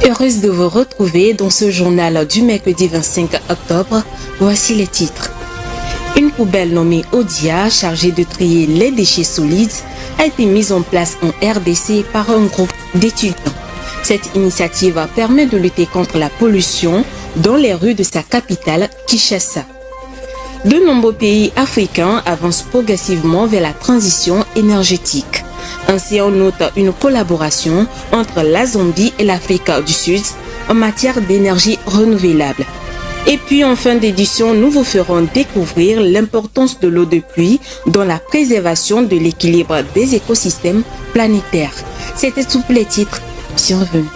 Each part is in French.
Heureuse de vous retrouver dans ce journal du mercredi 25 octobre. Voici les titres. Une poubelle nommée Odia, chargée de trier les déchets solides, a été mise en place en RDC par un groupe d'étudiants. Cette initiative permet de lutter contre la pollution dans les rues de sa capitale, Kinshasa. De nombreux pays africains avancent progressivement vers la transition énergétique. Ainsi, on note une collaboration entre la Zambie et l'Afrique du Sud en matière d'énergie renouvelable. Et puis, en fin d'édition, nous vous ferons découvrir l'importance de l'eau de pluie dans la préservation de l'équilibre des écosystèmes planétaires. C'était tous les titres. Bienvenue.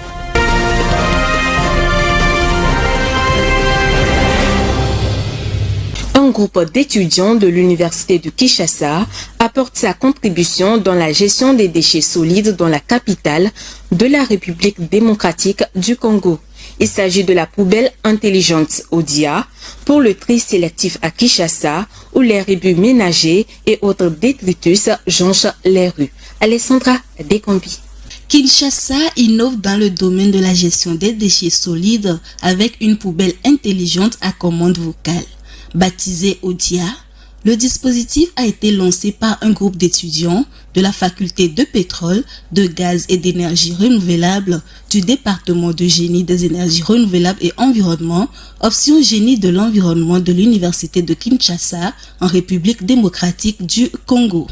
Un groupe d'étudiants de l'université de Kinshasa apporte sa contribution dans la gestion des déchets solides dans la capitale de la République démocratique du Congo. Il s'agit de la poubelle intelligente Odia pour le tri sélectif à Kinshasa où les rébus ménagers et autres détritus jonchent les rues. Alessandra Dekombi. Kinshasa innove dans le domaine de la gestion des déchets solides avec une poubelle intelligente à commande vocale. Baptisé Odia, le dispositif a été lancé par un groupe d'étudiants de la faculté de pétrole, de gaz et d'énergie renouvelable du département de génie des énergies renouvelables et environnement, option génie de l'environnement de l'université de Kinshasa en République démocratique du Congo.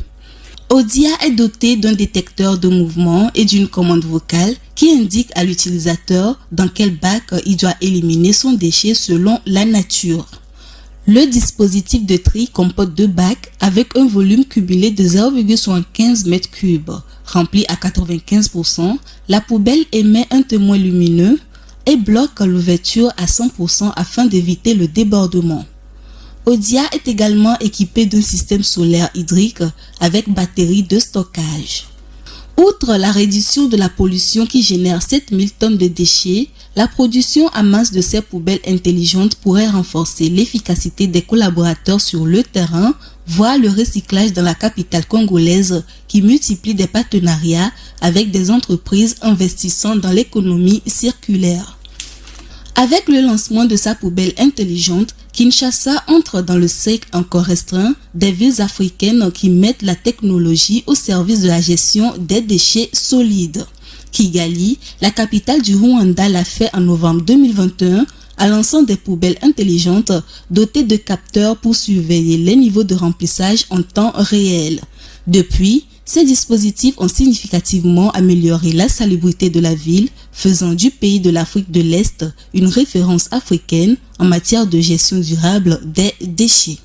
Odia est doté d'un détecteur de mouvement et d'une commande vocale qui indique à l'utilisateur dans quel bac il doit éliminer son déchet selon la nature. Le dispositif de tri comporte deux bacs avec un volume cumulé de 0,75 m3. Rempli à 95%, la poubelle émet un témoin lumineux et bloque l'ouverture à 100% afin d'éviter le débordement. Odia est également équipé d'un système solaire hydrique avec batterie de stockage. Outre la réduction de la pollution qui génère 7000 tonnes de déchets, la production à masse de ces poubelles intelligentes pourrait renforcer l'efficacité des collaborateurs sur le terrain, voire le recyclage dans la capitale congolaise qui multiplie des partenariats avec des entreprises investissant dans l'économie circulaire. Avec le lancement de sa poubelle intelligente, Kinshasa entre dans le cercle encore restreint des villes africaines qui mettent la technologie au service de la gestion des déchets solides. Kigali, la capitale du Rwanda, l'a fait en novembre 2021 en lançant des poubelles intelligentes dotées de capteurs pour surveiller les niveaux de remplissage en temps réel. Depuis, ces dispositifs ont significativement amélioré la salubrité de la ville, faisant du pays de l'Afrique de l'Est une référence africaine en matière de gestion durable des déchets.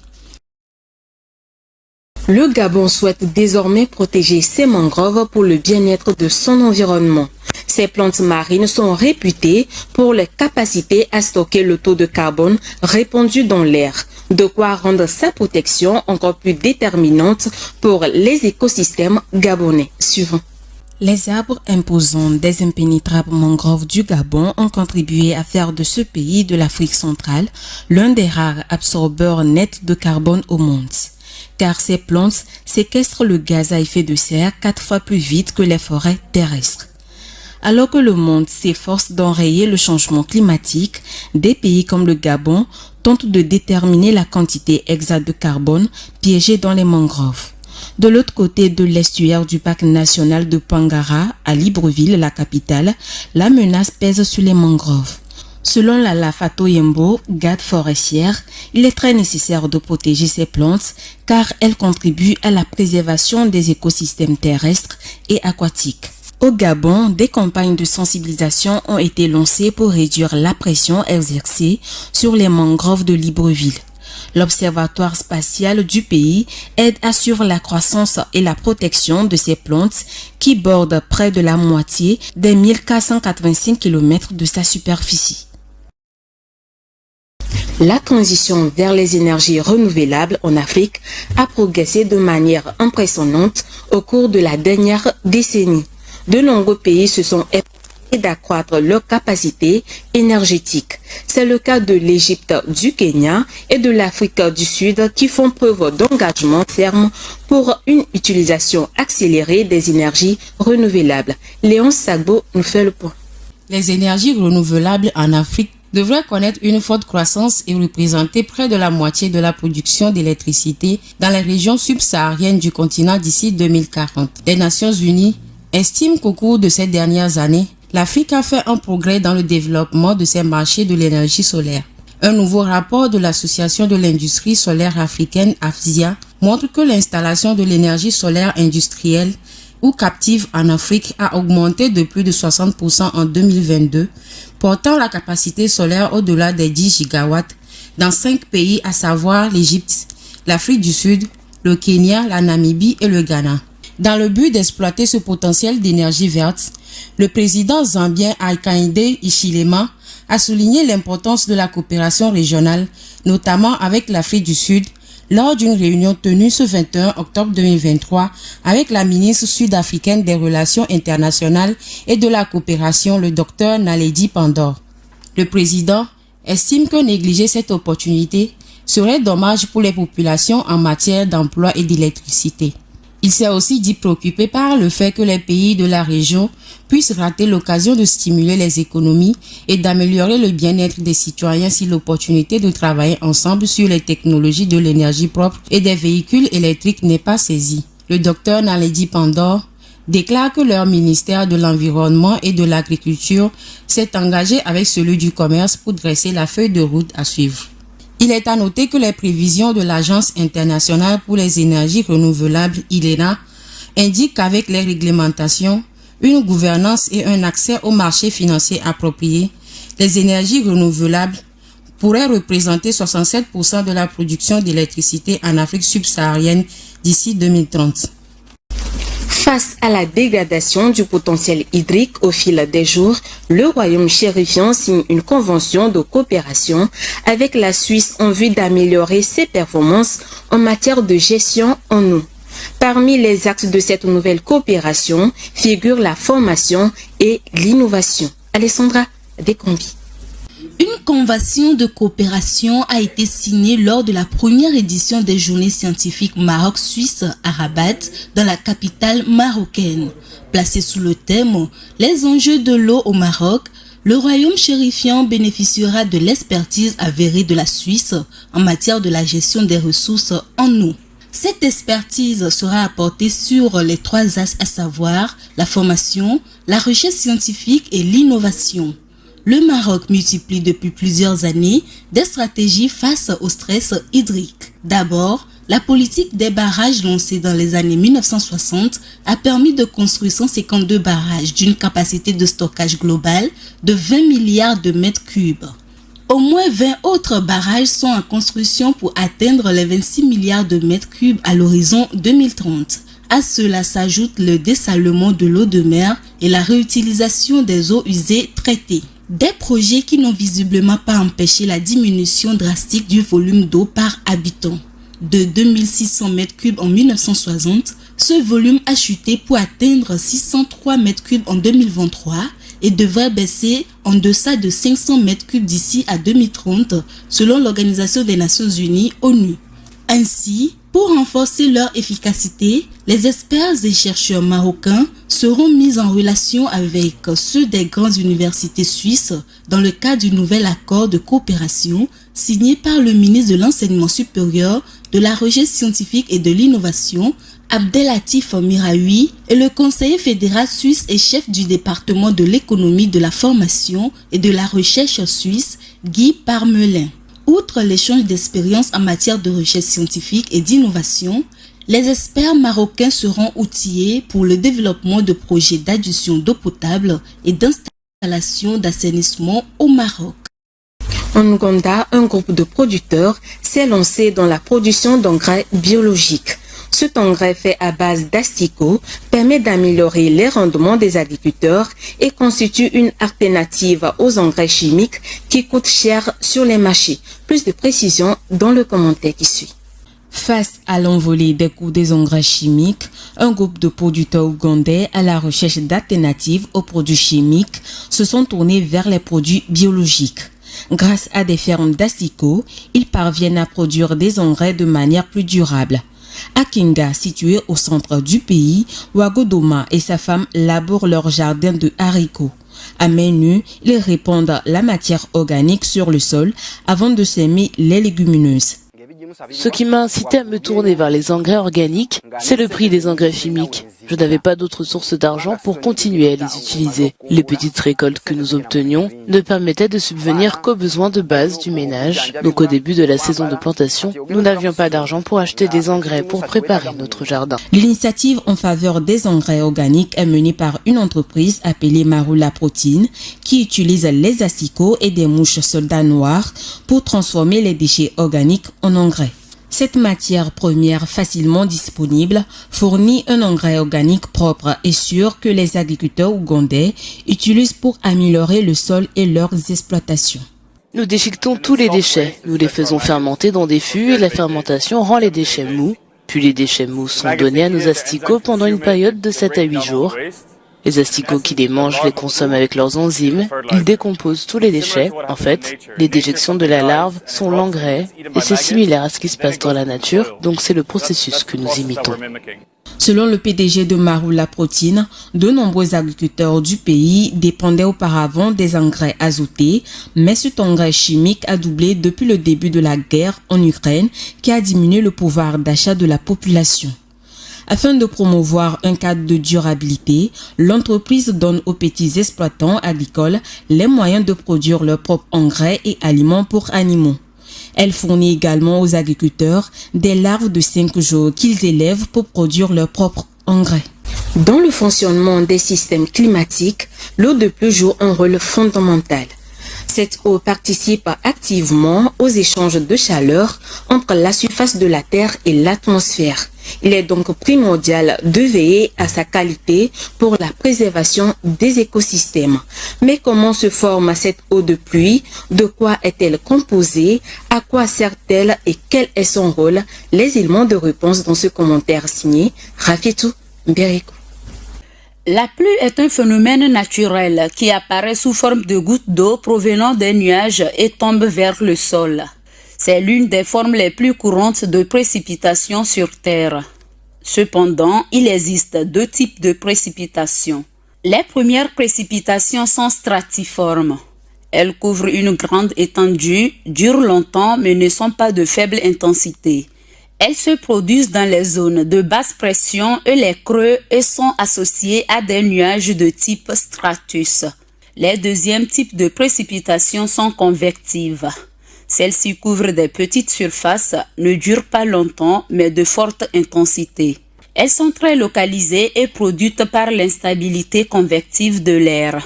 Le Gabon souhaite désormais protéger ses mangroves pour le bien-être de son environnement. Ces plantes marines sont réputées pour leur capacité à stocker le taux de carbone répandu dans l'air, de quoi rendre sa protection encore plus déterminante pour les écosystèmes gabonais. Suivant. Les arbres imposants des impénétrables mangroves du Gabon ont contribué à faire de ce pays de l'Afrique centrale l'un des rares absorbeurs nets de carbone au monde. Car ces plantes séquestrent le gaz à effet de serre 4 fois plus vite que les forêts terrestres. Alors que le monde s'efforce d'enrayer le changement climatique, des pays comme le Gabon tentent de déterminer la quantité exacte de carbone piégée dans les mangroves. De l'autre côté de l'estuaire du parc national de Pangara, à Libreville, la capitale, la menace pèse sur les mangroves. Selon la Lafato Yembo, garde forestière, il est très nécessaire de protéger ces plantes car elles contribuent à la préservation des écosystèmes terrestres et aquatiques. Au Gabon, des campagnes de sensibilisation ont été lancées pour réduire la pression exercée sur les mangroves de Libreville. L'Observatoire spatial du pays aide à suivre la croissance et la protection de ces plantes qui bordent près de la moitié des 1485 km de sa superficie. La transition vers les énergies renouvelables en Afrique a progressé de manière impressionnante au cours de la dernière décennie. De nombreux pays se sont efforcés d'accroître leur capacité énergétique. C'est le cas de l'Égypte, du Kenya et de l'Afrique du Sud qui font preuve d'engagement ferme pour une utilisation accélérée des énergies renouvelables. Léon Sagbo nous fait le point. Les énergies renouvelables en Afrique devraient connaître une forte croissance et représenter près de la moitié de la production d'électricité dans les régions subsahariennes du continent d'ici 2040. Les Nations Unies estiment qu'au cours de ces dernières années, l'Afrique a fait un progrès dans le développement de ses marchés de l'énergie solaire. Un nouveau rapport de l'Association de l'industrie solaire africaine, AFSIA, montre que l'installation de l'énergie solaire industrielle ou captive en Afrique a augmenté de plus de 60% en 2022, portant la capacité solaire au-delà des 10 gigawatts dans 5 pays, à savoir l'Égypte, l'Afrique du Sud, le Kenya, la Namibie et le Ghana. Dans le but d'exploiter ce potentiel d'énergie verte, le président zambien Hakainde Hichilema a souligné l'importance de la coopération régionale, notamment avec l'Afrique du Sud, lors d'une réunion tenue ce 21 octobre 2023 avec la ministre sud-africaine des Relations internationales et de la coopération, le Dr Naledi Pandor. Le président estime que négliger cette opportunité serait dommage pour les populations en matière d'emploi et d'électricité. Il s'est aussi dit préoccupé par le fait que les pays de la région puissent rater l'occasion de stimuler les économies et d'améliorer le bien-être des citoyens si l'opportunité de travailler ensemble sur les technologies de l'énergie propre et des véhicules électriques n'est pas saisie. Le docteur Naledi Pandor déclare que leur ministère de l'Environnement et de l'Agriculture s'est engagé avec celui du Commerce pour dresser la feuille de route à suivre. Il est à noter que les prévisions de l'Agence internationale pour les énergies renouvelables, IRENA, indiquent qu'avec les réglementations, une gouvernance et un accès aux marchés financiers appropriés, les énergies renouvelables pourraient représenter 67% de la production d'électricité en Afrique subsaharienne d'ici 2030. Face à la dégradation du potentiel hydrique au fil des jours, le royaume chérifien signe une convention de coopération avec la Suisse en vue d'améliorer ses performances en matière de gestion en eau. Parmi les axes de cette nouvelle coopération figurent la formation et l'innovation. Alessandra Descombi. Une convention de coopération a été signée lors de la première édition des Journées scientifiques Maroc-Suisse à Rabat, dans la capitale marocaine. Placée sous le thème « Les enjeux de l'eau au Maroc », le royaume chérifien bénéficiera de l'expertise avérée de la Suisse en matière de la gestion des ressources en eau. Cette expertise sera apportée sur les 3 axes, à savoir la formation, la recherche scientifique et l'innovation. Le Maroc multiplie depuis plusieurs années des stratégies face au stress hydrique. D'abord, la politique des barrages lancée dans les années 1960 a permis de construire 152 barrages d'une capacité de stockage globale de 20 milliards de mètres cubes. Au moins 20 autres barrages sont en construction pour atteindre les 26 milliards de mètres cubes à l'horizon 2030. À cela s'ajoute le dessalement de l'eau de mer et la réutilisation des eaux usées traitées. Des projets qui n'ont visiblement pas empêché la diminution drastique du volume d'eau par habitant. De 2600 m3 en 1960, ce volume a chuté pour atteindre 603 m3 en 2023 et devrait baisser en deçà de 500 m3 d'ici à 2030, selon l'Organisation des Nations Unies, ONU. Ainsi, pour renforcer leur efficacité, les experts et chercheurs marocains seront mis en relation avec ceux des grandes universités suisses dans le cadre du nouvel accord de coopération signé par le ministre de l'Enseignement supérieur, de la Recherche scientifique et de l'Innovation, Abdelatif Miraoui, et le conseiller fédéral suisse et chef du département de l'économie, de la formation et de la recherche suisse, Guy Parmelin. Outre l'échange d'expériences en matière de recherche scientifique et d'innovation, les experts marocains seront outillés pour le développement de projets d'adduction d'eau potable et d'installation d'assainissement au Maroc. En Ouganda, un groupe de producteurs s'est lancé dans la production d'engrais biologiques. Cet engrais fait à base d'asticots permet d'améliorer les rendements des agriculteurs et constitue une alternative aux engrais chimiques qui coûtent cher sur les marchés. Plus de précisions dans le commentaire qui suit. Face à l'envolée des coûts des engrais chimiques, un groupe de producteurs ougandais à la recherche d'alternatives aux produits chimiques se sont tournés vers les produits biologiques. Grâce à des fermes d'asticots, ils parviennent à produire des engrais de manière plus durable. À Kinga, situé au centre du pays, Wagodoma et sa femme labourent leur jardin de haricots. À main nue, ils répandent la matière organique sur le sol avant de s'aimer les légumineuses. Ce qui m'a incité à me tourner vers les engrais organiques, c'est le prix des engrais chimiques. Je n'avais pas d'autre source d'argent pour continuer à les utiliser. Les petites récoltes que nous obtenions ne permettaient de subvenir qu'aux besoins de base du ménage. Donc au début de la saison de plantation, nous n'avions pas d'argent pour acheter des engrais pour préparer notre jardin. L'initiative en faveur des engrais organiques est menée par une entreprise appelée Marula Protein qui utilise les asticots et des mouches soldats noires pour transformer les déchets organiques en engrais. Cette matière première facilement disponible fournit un engrais organique propre et sûr que les agriculteurs ougandais utilisent pour améliorer le sol et leurs exploitations. Nous déchiquetons tous les déchets. Nous les faisons fermenter dans des fûts et la fermentation rend les déchets mous. Puis les déchets mous sont donnés à nos asticots pendant une période de 7 à 8 jours. Les asticots qui les mangent les consomment avec leurs enzymes. Ils décomposent tous les déchets. En fait, les déjections de la larve sont l'engrais et c'est similaire à ce qui se passe dans la nature, donc c'est le processus que nous imitons. Selon le PDG de Marula Protein, de nombreux agriculteurs du pays dépendaient auparavant des engrais azotés, mais cet engrais chimique a doublé depuis le début de la guerre en Ukraine qui a diminué le pouvoir d'achat de la population. Afin de promouvoir un cadre de durabilité, l'entreprise donne aux petits exploitants agricoles les moyens de produire leurs propres engrais et aliments pour animaux. Elle fournit également aux agriculteurs des larves de 5 jours qu'ils élèvent pour produire leurs propres engrais. Dans le fonctionnement des systèmes climatiques, l'eau de pluie joue un rôle fondamental. Cette eau participe activement aux échanges de chaleur entre la surface de la Terre et l'atmosphère. Il est donc primordial de veiller à sa qualité pour la préservation des écosystèmes. Mais comment se forme cette eau de pluie? De quoi est-elle composée? À quoi sert-elle et quel est son rôle? Les éléments de réponse dans ce commentaire signé Rafitou Mbériko. La pluie est un phénomène naturel qui apparaît sous forme de gouttes d'eau provenant des nuages et tombe vers le sol. C'est l'une des formes les plus courantes de précipitation sur Terre. Cependant, il existe 2 types de précipitations. Les premières précipitations sont stratiformes. Elles couvrent une grande étendue, durent longtemps mais ne sont pas de faible intensité. Elles se produisent dans les zones de basse pression et les creux et sont associées à des nuages de type stratus. Les deuxièmes types de précipitations sont convectives. Celles-ci couvrent des petites surfaces, ne durent pas longtemps mais de forte intensité. Elles sont très localisées et produites par l'instabilité convective de l'air.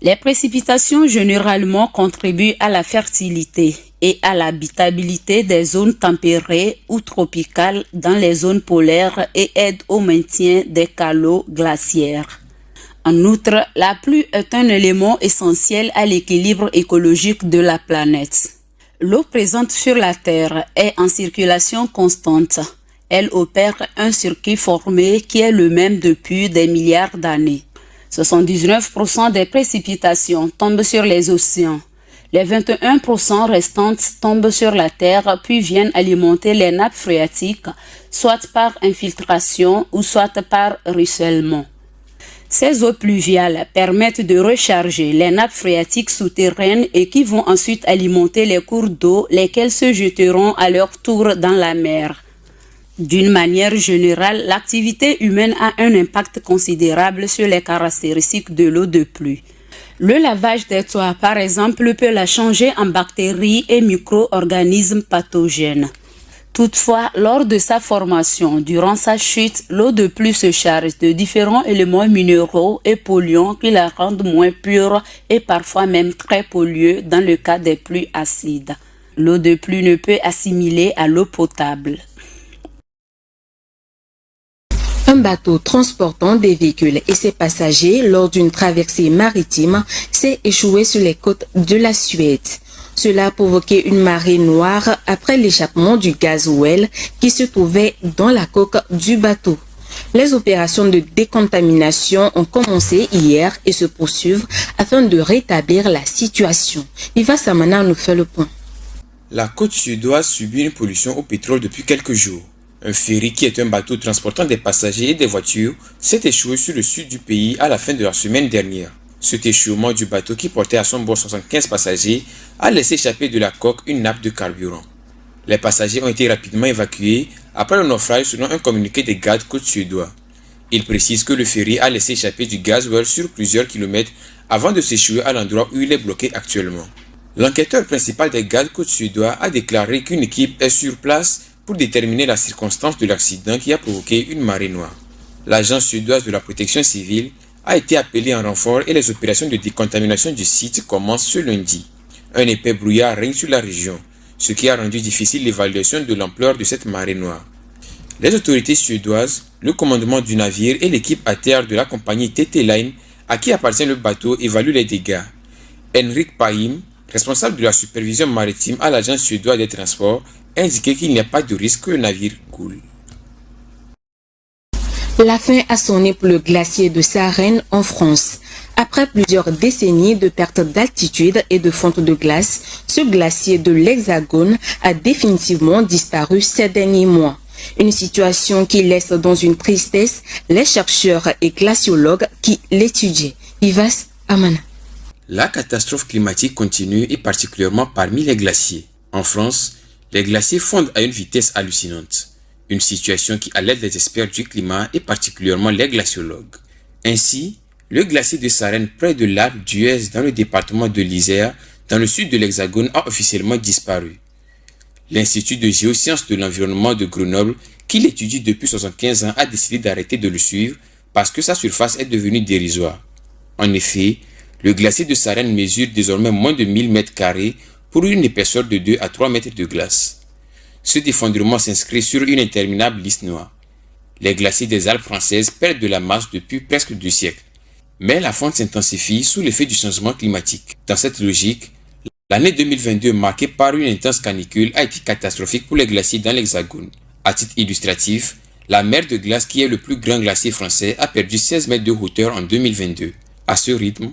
Les précipitations généralement contribuent à la fertilité et à l'habitabilité des zones tempérées ou tropicales dans les zones polaires et aident au maintien des calots glaciaires. En outre, la pluie est un élément essentiel à l'équilibre écologique de la planète. L'eau présente sur la Terre est en circulation constante. Elle opère un circuit formé qui est le même depuis des milliards d'années. 79% des précipitations tombent sur les océans. Les 21% restantes tombent sur la terre puis viennent alimenter les nappes phréatiques, soit par infiltration ou soit par ruissellement. Ces eaux pluviales permettent de recharger les nappes phréatiques souterraines et qui vont ensuite alimenter les cours d'eau, lesquels se jeteront à leur tour dans la mer. D'une manière générale, l'activité humaine a un impact considérable sur les caractéristiques de l'eau de pluie. Le lavage des toits, par exemple, peut la changer en bactéries et micro-organismes pathogènes. Toutefois, lors de sa formation, durant sa chute, l'eau de pluie se charge de différents éléments minéraux et polluants qui la rendent moins pure et parfois même très polluée dans le cas des pluies acides. L'eau de pluie ne peut assimiler à l'eau potable. Un bateau transportant des véhicules et ses passagers lors d'une traversée maritime s'est échoué sur les côtes de la Suède. Cela a provoqué une marée noire après l'échappement du gasoil qui se trouvait dans la coque du bateau. Les opérations de décontamination ont commencé hier et se poursuivent afin de rétablir la situation. Viva Samana nous fait le point. La côte suédoise subit une pollution au pétrole depuis quelques jours. Un ferry qui est un bateau transportant des passagers et des voitures s'est échoué sur le sud du pays à la fin de la semaine dernière. Cet échouement du bateau qui portait à son bord 75 passagers a laissé échapper de la coque une nappe de carburant. Les passagers ont été rapidement évacués après le naufrage selon un communiqué des gardes-côtes suédois. Il précise que le ferry a laissé échapper du gasoil sur plusieurs kilomètres avant de s'échouer à l'endroit où il est bloqué actuellement. L'enquêteur principal des gardes-côtes suédois a déclaré qu'une équipe est sur place pour déterminer la circonstance de l'accident qui a provoqué une marée noire. L'agence suédoise de la protection civile a été appelée en renfort et les opérations de décontamination du site commencent ce lundi. Un épais brouillard règne sur la région, ce qui a rendu difficile l'évaluation de l'ampleur de cette marée noire. Les autorités suédoises, le commandement du navire et l'équipe à terre de la compagnie TT Line, à qui appartient le bateau, évaluent les dégâts. Henrik Paim, responsable de la supervision maritime à l'agence suédoise des transports, a indiqué qu'il n'y a pas de risque que le navire coule. La fin a sonné pour le glacier de Sarenne en France. Après plusieurs décennies de perte d'altitude et de fonte de glace, ce glacier de l'Hexagone a définitivement disparu ces derniers mois. Une situation qui laisse dans une tristesse les chercheurs et glaciologues qui l'étudient. Vivas Amana. La catastrophe climatique continue et particulièrement parmi les glaciers. En France, les glaciers fondent à une vitesse hallucinante. Une situation qui alerte les experts du climat et particulièrement les glaciologues. Ainsi, le glacier de Sarenne près de l'Alpe d'Huez dans le département de l'Isère, dans le sud de l'Hexagone, a officiellement disparu. L'Institut de géosciences de l'environnement de Grenoble, qui l'étudie depuis 75 ans, a décidé d'arrêter de le suivre parce que sa surface est devenue dérisoire. En effet, le glacier de Sarenne mesure désormais moins de 1000 m² pour une épaisseur de 2 à 3 mètres de glace. Ce défendrement s'inscrit sur une interminable liste noire. Les glaciers des Alpes françaises perdent de la masse depuis presque 2 siècles. Mais la fonte s'intensifie sous l'effet du changement climatique. Dans cette logique, l'année 2022 marquée par une intense canicule a été catastrophique pour les glaciers dans l'Hexagone. À titre illustratif, la mer de glace qui est le plus grand glacier français a perdu 16 mètres de hauteur en 2022. À ce rythme,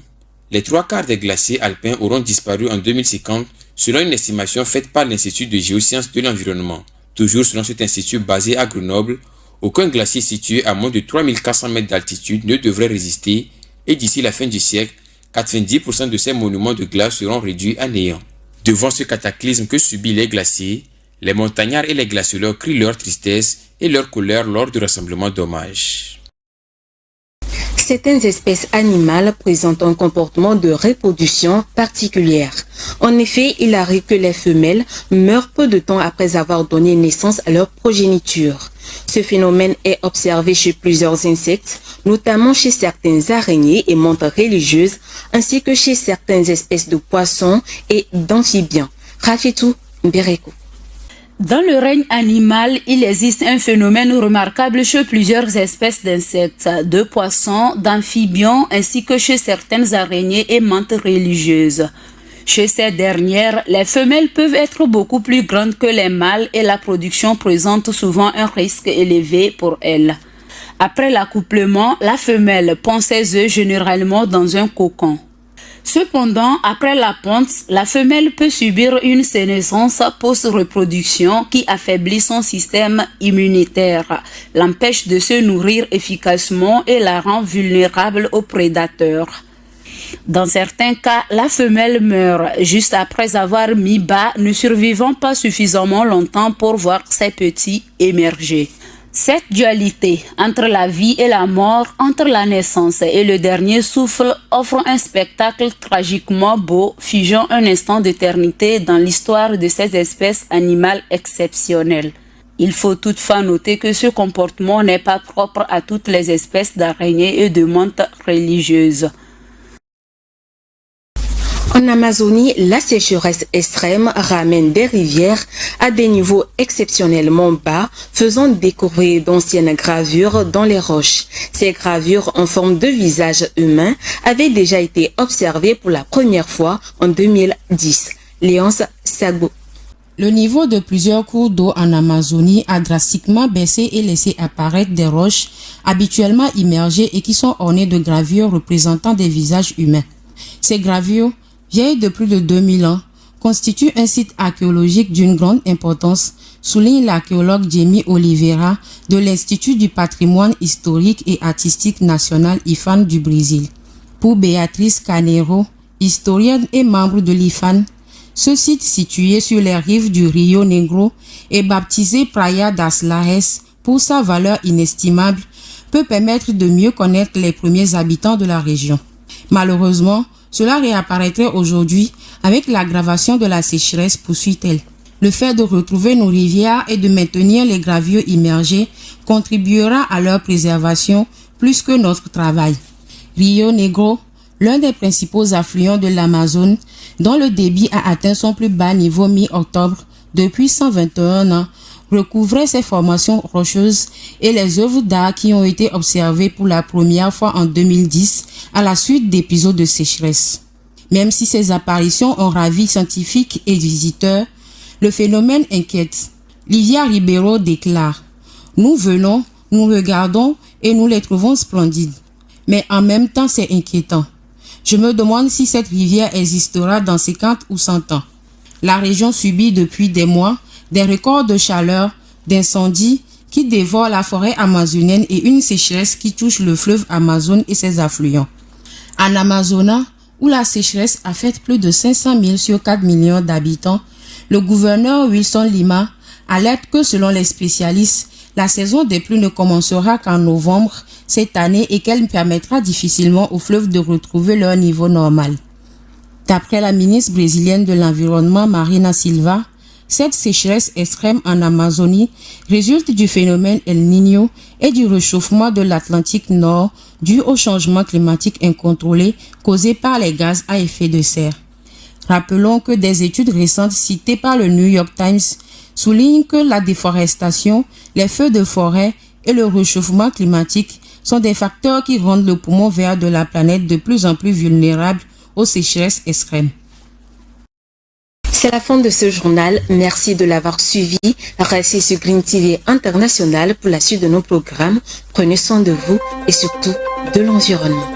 les 3/4 des glaciers alpins auront disparu en 2050 selon une estimation faite par l'Institut de géosciences de l'environnement. Toujours selon cet institut basé à Grenoble, aucun glacier situé à moins de 3400 mètres d'altitude ne devrait résister et d'ici la fin du siècle, 90% de ces monuments de glace seront réduits à néant. Devant ce cataclysme que subissent les glaciers, les montagnards et les glaciologues crient leur tristesse et leur colère lors du rassemblement d'hommage. Certaines espèces animales présentent un comportement de reproduction particulière. En effet, il arrive que les femelles meurent peu de temps après avoir donné naissance à leur progéniture. Ce phénomène est observé chez plusieurs insectes, notamment chez certaines araignées et mantes religieuses, ainsi que chez certaines espèces de poissons et d'amphibiens. Rafitou Bereko. Dans le règne animal, il existe un phénomène remarquable chez plusieurs espèces d'insectes, de poissons, d'amphibiens ainsi que chez certaines araignées et mantes religieuses. Chez ces dernières, les femelles peuvent être beaucoup plus grandes que les mâles et la production présente souvent un risque élevé pour elles. Après l'accouplement, la femelle pond ses œufs généralement dans un cocon. Cependant, après la ponte, la femelle peut subir une sénescence post-reproduction qui affaiblit son système immunitaire, l'empêche de se nourrir efficacement et la rend vulnérable aux prédateurs. Dans certains cas, la femelle meurt juste après avoir mis bas, ne survivant pas suffisamment longtemps pour voir ses petits émerger. Cette dualité entre la vie et la mort, entre la naissance et le dernier souffle, offre un spectacle tragiquement beau, figeant un instant d'éternité dans l'histoire de ces espèces animales exceptionnelles. Il faut toutefois noter que ce comportement n'est pas propre à toutes les espèces d'araignées et de mantes religieuses. En Amazonie, la sécheresse extrême ramène des rivières à des niveaux exceptionnellement bas, faisant découvrir d'anciennes gravures dans les roches. Ces gravures en forme de visage humain avaient déjà été observées pour la première fois en 2010. Léonce Sago. Le niveau de plusieurs cours d'eau en Amazonie a drastiquement baissé et laissé apparaître des roches habituellement immergées et qui sont ornées de gravures représentant des visages humains. Ces gravures, vieilles de plus de 2000 ans, constituent un site archéologique d'une grande importance, souligne l'archéologue Jamie Oliveira de l'Institut du patrimoine historique et artistique national IFAN du Brésil. Pour Béatrice Canero, historienne et membre de l'IFAN, ce site situé sur les rives du Rio Negro et baptisé Praia das Lajes pour sa valeur inestimable peut permettre de mieux connaître les premiers habitants de la région. Malheureusement, cela réapparaîtrait aujourd'hui avec l'aggravation de la sécheresse, poursuit-elle. Le fait de retrouver nos rivières et de maintenir les graviers immergés contribuera à leur préservation plus que notre travail. Rio Negro, l'un des principaux affluents de l'Amazone, dont le débit a atteint son plus bas niveau mi-octobre depuis 121 ans, recouvrait ses formations rocheuses et les œuvres d'art qui ont été observées pour la première fois en 2010 à la suite d'épisodes de sécheresse. Même si ces apparitions ont ravi scientifiques et visiteurs, le phénomène inquiète. Livia Ribeiro déclare « Nous venons, nous regardons et nous les trouvons splendides. Mais en même temps, c'est inquiétant. Je me demande si cette rivière existera dans 50 ou 100 ans. La région subit depuis des mois des records de chaleur, d'incendies qui dévorent la forêt amazonienne et une sécheresse qui touche le fleuve Amazone et ses affluents. En Amazonas, où la sécheresse affecte plus de 500 000 sur 4 millions d'habitants, le gouverneur Wilson Lima alerte que selon les spécialistes, la saison des pluies ne commencera qu'en novembre cette année et qu'elle permettra difficilement aux fleuves de retrouver leur niveau normal. D'après la ministre brésilienne de l'Environnement Marina Silva, cette sécheresse extrême en Amazonie résulte du phénomène El Niño et du réchauffement de l'Atlantique Nord dû au changement climatique incontrôlé causé par les gaz à effet de serre. Rappelons que des études récentes citées par le New York Times soulignent que la déforestation, les feux de forêt et le réchauffement climatique sont des facteurs qui rendent le poumon vert de la planète de plus en plus vulnérable aux sécheresses extrêmes. C'est la fin de ce journal. Merci de l'avoir suivi. Restez sur Green TV International pour la suite de nos programmes. Prenez soin de vous et surtout de l'environnement.